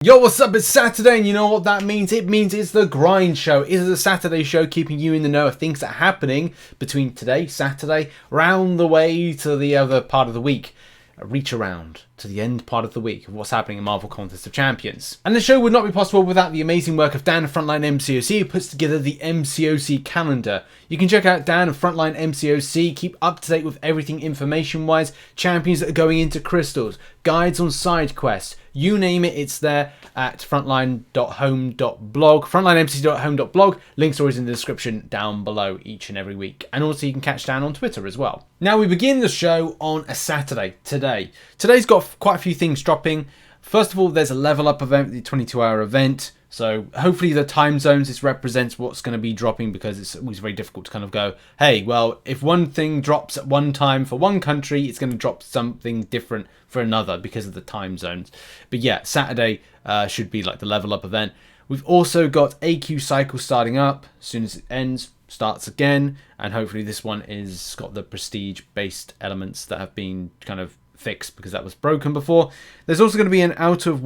Yo, what's up? It's Saturday, and you know what that means? It means it's the Grind Show. It is a Saturday show keeping you in the know of things that are happening between today, Saturday, round the way to the other part of the week. A reach around to the end part of the week of what's happening in Marvel Contest of Champions. And the show would not be possible without the amazing work of Dan at Frontline MCOC, who puts together the MCOC calendar. You can check out Dan at Frontline MCOC, keep up to date with everything information-wise, champions that are going into crystals, guides on side quests, you name it, it's there at frontline.home.blog, frontlinemc.home.blog. Links are always in the description down below each and every week. And also you can catch Dan on Twitter as well. Now we begin the show on a Saturday, today. Today's got quite a few things dropping. First of all, there's a level up event, the 22-hour event. So hopefully the time zones, this represents what's going to be dropping, because it's always very difficult to kind of go, hey, well, if one thing drops at one time for one country, it's going to drop something different for another because of the time zones. But yeah, Saturday should be like the level up event. We've also got AQ Cycle starting up. As soon as it ends, starts again. And hopefully this one is got the prestige-based elements that have been kind of fixed because that was broken before. There's also going to be an out of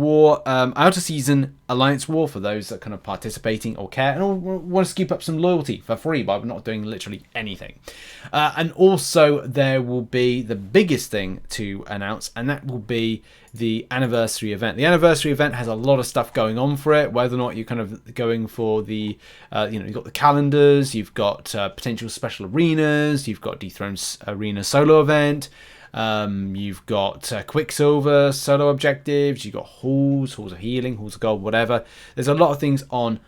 season alliance war for those that kind of participating or care and want to scoop up some loyalty for free by not doing literally anything. And also there will be the biggest thing to announce, and that will be the anniversary event. The anniversary event has a lot of stuff going on for it, whether or not you're kind of going for the you've got the calendars, you've got potential special arenas, you've got Dethroned Arena solo event, you've got Quicksilver solo objectives, you've got halls of healing, halls of gold, whatever. There's a lot of things on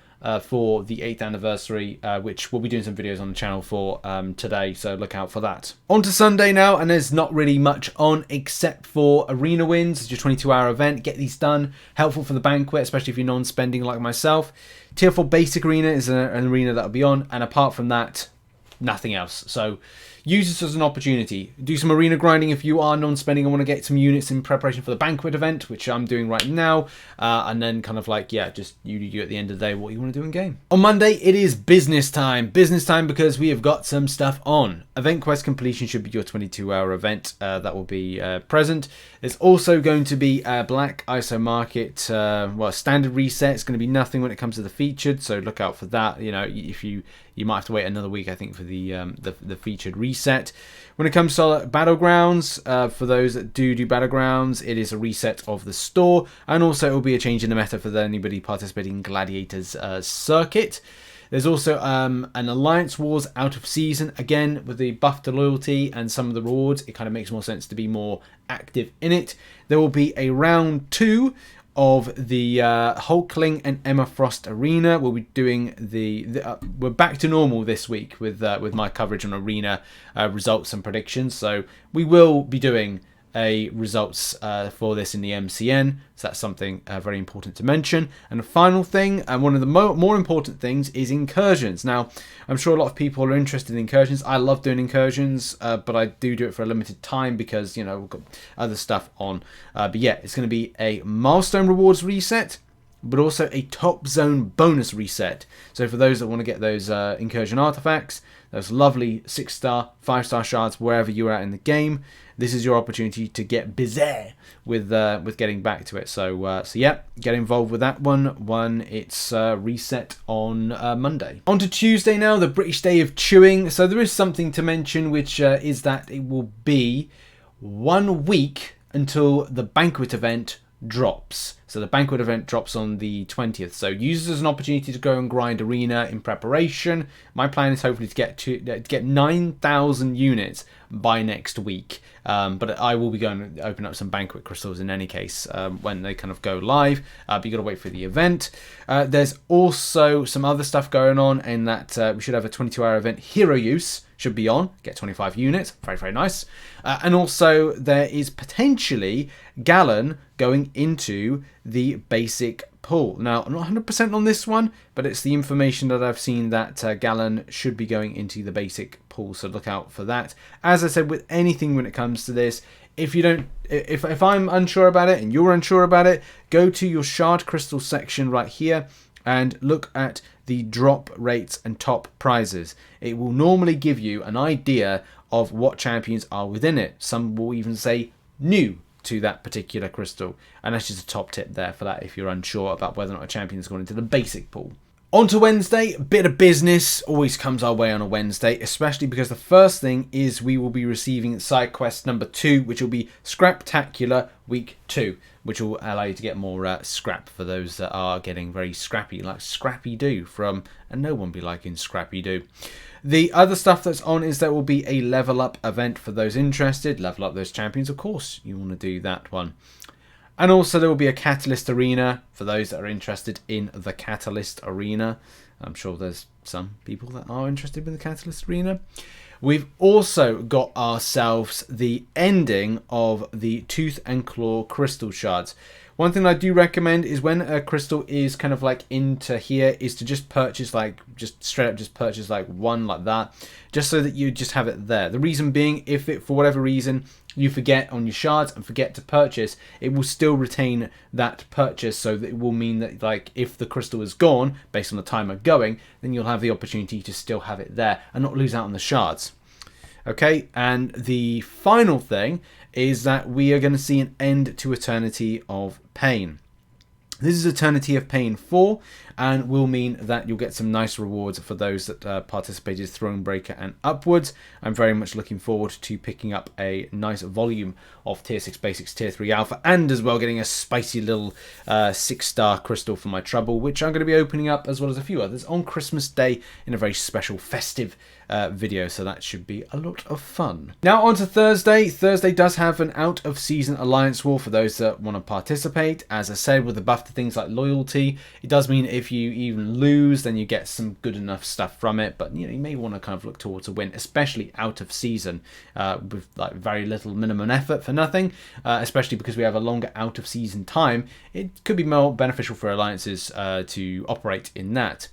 for the 8th anniversary, which we'll be doing some videos on the channel for today, so look out for that. On to Sunday now, and there's not really much on except for arena wins. It's your 22-hour event. Get these done. Helpful for the banquet, especially if you're non-spending like myself. Tier 4 basic arena is an arena that'll be on, and apart from that, nothing else. So use this as an opportunity. Do some arena grinding if you are non-spending and want to get some units in preparation for the banquet event, which I'm doing right now. And then kind of like, yeah, just you do at the end of the day what you want to do in game. On Monday, it is business time. Business time because we have got some stuff on. Event quest completion should be your 22-hour event. That will be present. There's also going to be a Black ISO Market, standard reset. It's going to be nothing when it comes to the featured, so look out for that. You know, if you might have to wait another week, I think, for the featured reset. When it comes to Battlegrounds, for those that do Battlegrounds, it is a reset of the store, and also it will be a change in the meta for anybody participating in Gladiators circuit. There's also an Alliance Wars out of season, again with the buff to loyalty and some of the rewards. It kind of makes more sense to be more active in it. There will be a round 2 of the Hulkling and Emma Frost arena. We'll be doing we're back to normal this week with my coverage on arena results and predictions. So we will be doing a results for this in the MCN, so that's something very important to mention. And the final thing, and one of the more important things, is incursions. Now, I'm sure a lot of people are interested in incursions. I love doing incursions, but I do it for a limited time because, you know, we've got other stuff on. But yeah, it's going to be a milestone rewards reset, but also a top zone bonus reset. So for those that want to get those incursion artifacts, those lovely 6-star, 5-star shards wherever you're at in the game, this is your opportunity to get busy with getting back to it. So yeah, get involved with that one it's reset on Monday. On to Tuesday now, the British Day of Chewing. So there is something to mention, which is that it will be 1 week until the banquet event drops. So the banquet event drops on the 20th. So use it as an opportunity to go and grind arena in preparation. My plan is hopefully to get 9,000 units by next week. But I will be going to open up some banquet crystals in any case when they kind of go live. But you got to wait for the event. There's also some other stuff going on in that we should have a 22-hour event. Hero use should be on. Get 25 units. Very, very nice. And also there is potentially Gallon going into the basic pool. Now, I'm not 100% on this one, but it's the information that I've seen that Gallon should be going into the basic pool, so look out for that. As I said, with anything when it comes to this, if I'm unsure about it and you're unsure about it, go to your shard crystal section right here and look at the drop rates and top prizes. It will normally give you an idea of what champions are within it. Some will even say new to that particular crystal. And that's just a top tip there for that if you're unsure about whether or not a champion's gone into the basic pool. On to Wednesday, a bit of business always comes our way on a Wednesday, especially because the first thing is we will be receiving side quest number 2, which will be Scraptacular Week 2, which will allow you to get more scrap for those that are getting very scrappy, like Scrappy Doo from And No One Be Liking Scrappy Doo. The other stuff that's on is there will be a level up event for those interested. Level up those champions, of course, you want to do that one. And also there will be a Catalyst Arena for those that are interested in the Catalyst Arena. I'm sure there's some people that are interested in the Catalyst Arena. We've also got ourselves the ending of the Tooth and Claw Crystal Shards. One thing I do recommend is when a crystal is kind of like into here is to just purchase just straight up purchase like one like that, just so that you just have it there. The reason being, if it for whatever reason you forget on your shards and forget to purchase, it will still retain that purchase, so that it will mean that like if the crystal is gone based on the timer going, then you'll have the opportunity to still have it there and not lose out on the shards. Okay, and the final thing is that we are going to see an end to Eternity of Pain. This is Eternity of Pain 4, and will mean that you'll get some nice rewards for those that participated Thronebreaker and upwards. I'm very much looking forward to picking up a nice volume of Tier 6 Basics, Tier 3 Alpha, and as well getting a spicy little 6-star crystal for my trouble, which I'm going to be opening up, as well as a few others, on Christmas Day in a very special festive video, so that should be a lot of fun. Now on to Thursday. Thursday does have an out of season alliance war for those that want to participate. As I said, with the buff to things like loyalty, it does mean if you even lose, then you get some good enough stuff from it, but you may want to kind of look towards a win, especially out of season, with like very little minimum effort for nothing, especially because we have a longer out of season time. It could be more beneficial for alliances to operate in that.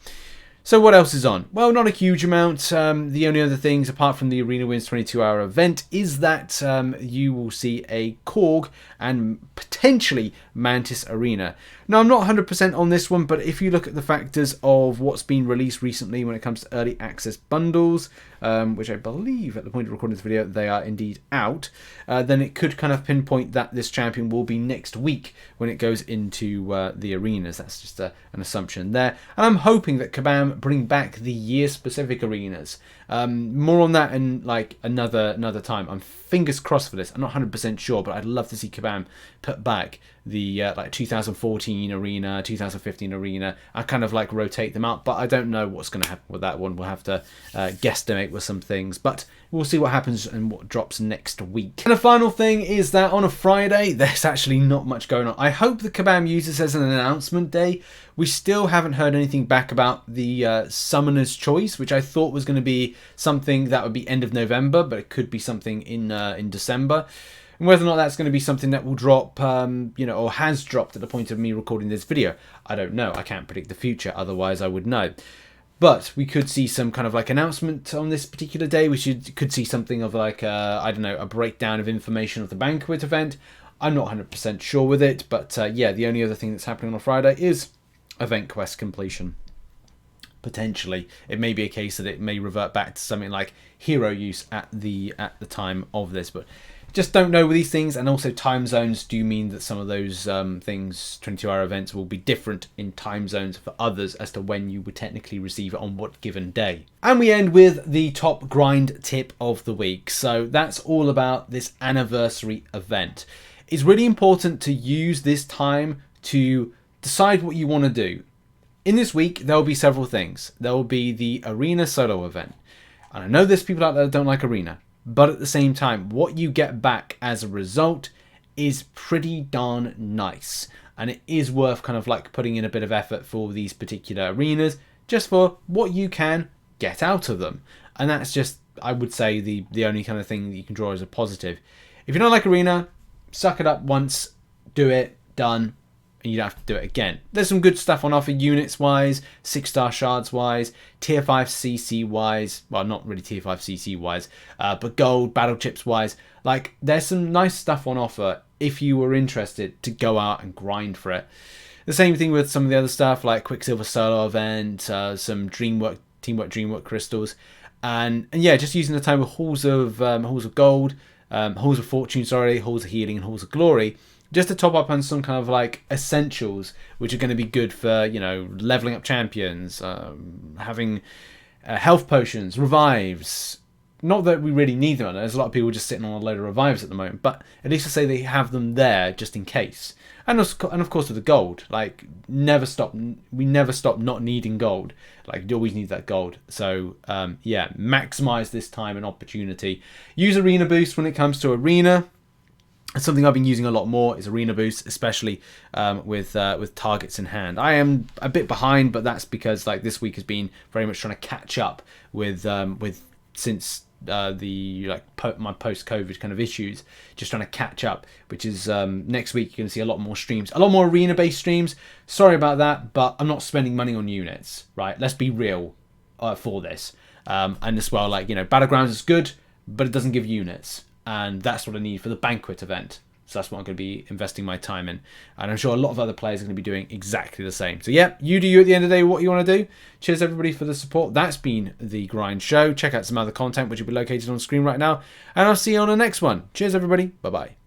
So what else is on? Well, not a huge amount. The only other things, apart from the Arena Wins 22-hour event, is that you will see a Korg and potentially Mantis Arena. Now, I'm not 100% on this one, but if you look at the factors of what's been released recently when it comes to early access bundles, which I believe at the point of recording this video, they are indeed out, then it could kind of pinpoint that this champion will be next week when it goes into the arenas. That's just an assumption there. And I'm hoping that Kabam bring back the year-specific arenas. More on that in like another time. I'm fingers crossed for this. I'm not 100% sure, but I'd love to see Kabam put back the like 2014 arena, 2015 arena. I kind of like rotate them out, but I don't know what's going to happen with that one. We'll have to guesstimate with some things, but we'll see what happens and what drops next week. And the final thing is that on a Friday, there's actually not much going on. I hope the Kabam uses as an announcement day. We still haven't heard anything back about the Summoner's Choice, which I thought was going to be something that would be end of November, but it could be something in December. And whether or not that's going to be something that will drop, or has dropped at the point of me recording this video, I don't know. I can't predict the future, otherwise I would know. But we could see some kind of like announcement on this particular day. We could see something of like, a breakdown of information of the banquet event. I'm not 100% sure with it, but yeah, the only other thing that's happening on Friday is event quest completion. Potentially, it may be a case that it may revert back to something like hero use at the time of this, but just don't know with these things. And also time zones do mean that some of those things, 22-hour events, will be different in time zones for others as to when you would technically receive it on what given day. And we end with the top grind tip of the week. So that's all about this anniversary event. It's really important to use this time to decide what you want to do. In this week, there will be several things. There will be the Arena solo event. And I know there's people out there that don't like Arena, but at the same time, what you get back as a result is pretty darn nice. And it is worth kind of like putting in a bit of effort for these particular arenas, just for what you can get out of them. And that's just, I would say, the only kind of thing that you can draw as a positive. If you don't like Arena, suck it up once, do it, done. And you don't have to do it again. There's some good stuff on offer units wise, 6-star shards wise, tier 5 CC wise, well, not really tier 5 CC wise, but gold battle chips wise. Like, there's some nice stuff on offer if you were interested to go out and grind for it. The same thing with some of the other stuff like Quicksilver solo event, some Teamwork Dreamwork crystals, and yeah, just using the time with halls of gold. Halls of Fortune, Halls of Healing, and Halls of Glory, just to top up on some kind of like essentials, which are going to be good for, leveling up champions, having health potions, revives. Not that we really need them. There's a lot of people just sitting on a load of revives at the moment, but at least I say they have them there just in case. And of course with the gold, like we never stop not needing gold. Like you always need that gold. So maximize this time and opportunity. Use Arena Boost when it comes to Arena. Something I've been using a lot more is Arena Boost, especially with targets in hand. I am a bit behind, but that's because like this week has been very much trying to catch up with since my post-COVID kind of issues, just trying to catch up, which is next week you're going to see a lot more streams, a lot more arena-based streams. Sorry about that, but I'm not spending money on units, right? Let's be real for this. And as well, Battlegrounds is good, but it doesn't give units, and that's what I need for the Banquet event. So that's what I'm going to be investing my time in. And I'm sure a lot of other players are going to be doing exactly the same. So yeah, you do you at the end of the day what you want to do. Cheers everybody for the support. That's been The Grind Show. Check out some other content which will be located on screen right now. And I'll see you on the next one. Cheers everybody. Bye-bye.